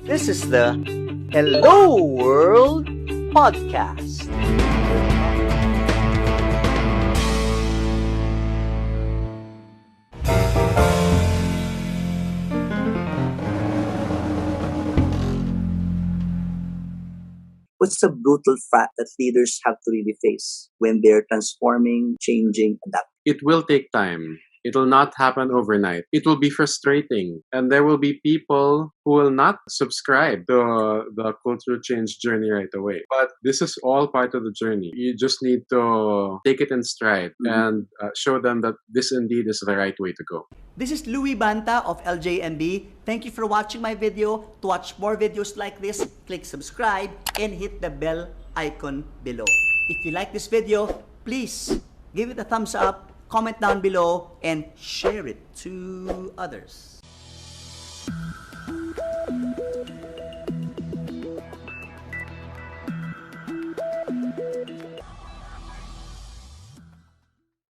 This is the Hello World Podcast. What's the brutal fact that leaders have to really face when they're transforming, changing, adapting? It will take time. It will not happen overnight. It will be frustrating. And there will be people who will not subscribe to the cultural change journey right away. But this is all part of the journey. You just need to take it in stride and show them that this indeed is the right way to go. This is Louis Banta of LJMB. Thank you for watching my video. To watch more videos like this, click subscribe and hit the bell icon below. If you like this video, please give it a thumbs up, comment down below, and share it to others.